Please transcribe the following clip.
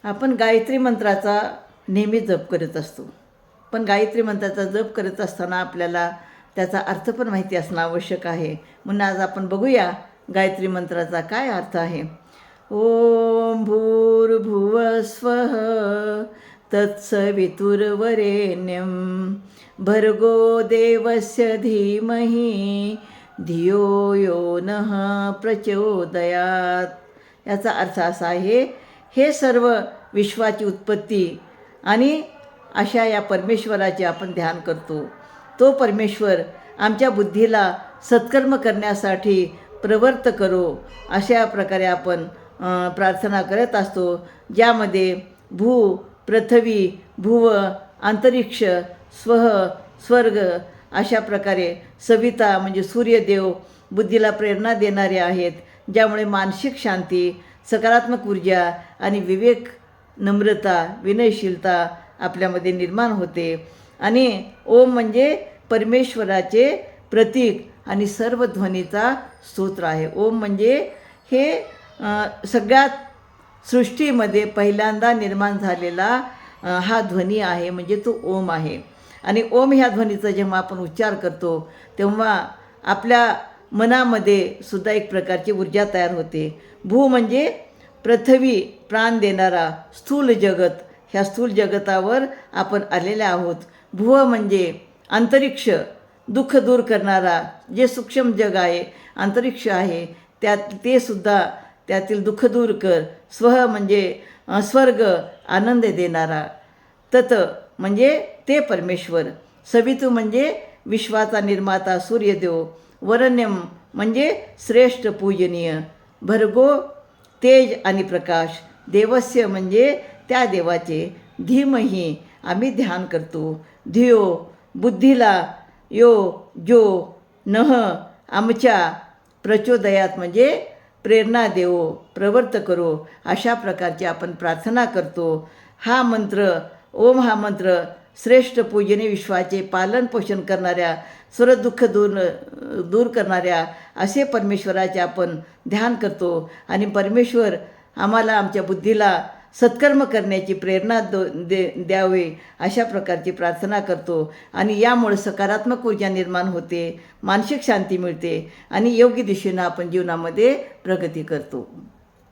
आपण गायत्री मंत्राचा नेहमी जप करत असतो, पण गायत्री मंत्राचा जप करत असताना आपल्याला त्याचा अर्थ पण माहिती असणं आवश्यक आहे. म्हणून आज आपण बघूया गायत्री मंत्राचा काय अर्थ आहे. ओम भूर्भुवः स्वः तत्सवितुर्वरेण्यं भर्गो देवस्य धीमहि धियो यो नः प्रचोदयात. याचा अर्थ असा आहे, हे सर्व विश्वाची उत्पत्ती आणि अशा या परमेश्वराचे आपण ध्यान करतो. तो परमेश्वर आमच्या बुद्धीला सत्कर्म करण्यासाठी प्रवृत्त करो, अशा प्रकारे आपण प्रार्थना करत असतो. ज्यामध्ये भू, पृथ्वी, भुव, अंतरिक्ष, स्वह, स्वर्ग अशा प्रकारे सविता म्हणजे सूर्यदेव बुद्धीला प्रेरणा देणारे आहेत, ज्यामुळे मानसिक शांती, सकारात्मक ऊर्जा आणि विवेक, नम्रता, विनयशीलता आपल्यामध्ये निर्माण होते. आणि ओम म्हणजे परमेश्वराचे प्रतीक आणि सर्व ध्वनीचा स्तोत्र आहे. ओम म्हणजे हे सगळ्यात सृष्टीमध्ये पहिल्यांदा निर्माण झालेला हा ध्वनी आहे, म्हणजे तो ओम आहे. आणि ओम ह्या ध्वनीचा जेव्हा आपण उच्चार करतो तेव्हा आपल्या मनामध्ये सुद्धा एक प्रकारची ऊर्जा तयार होते. भू म्हणजे पृथ्वी, प्राण देणारा स्थूल जगत, ह्या स्थूल जगतावर आपण आलेले आहोत. भुव म्हणजे अंतरिक्ष, दुःख दूर करणारा जे सूक्ष्म जग आहे, अंतरिक्ष आहे, ते सुद्धा त्यातील दुःख दूर कर. स्वह म्हणजे स्वर्ग, आनंद देणारा. तत म्हणजे ते परमेश्वर. सवितू म्हणजे विश्वाचा निर्माता सूर्यदेव. वरण्यम म्हणजे श्रेष्ठ पूजनीय. भर्गो तेज आणि प्रकाश. देवस्य म्हणजे त्या देवाचे. धीमही आम्ही ध्यान करतो. धियो बुद्धीला, यो जो, नह आमच्या, प्रचोदयात म्हणजे प्रेरणा देवो, प्रवृत्त करो, अशा प्रकारची आपण प्रार्थना करतो. हा मंत्र, ओम हा मंत्र श्रेष्ठ पूजनीय विश्वाचे पालन पोषण करणाऱ्या, सर्व दुःख दूर करणाऱ्या असे परमेश्वराचे आपण ध्यान करतो. आणि परमेश्वर आम्हाला आमच्या बुद्धीला सत्कर्म करण्याची प्रेरणा द्यावे, अशा प्रकारची प्रार्थना करतो. आणि यामुळे सकारात्मक ऊर्जा निर्माण होते, मानसिक शांती मिळते आणि योग्य दिशेनं आपण जीवनामध्ये प्रगती करतो.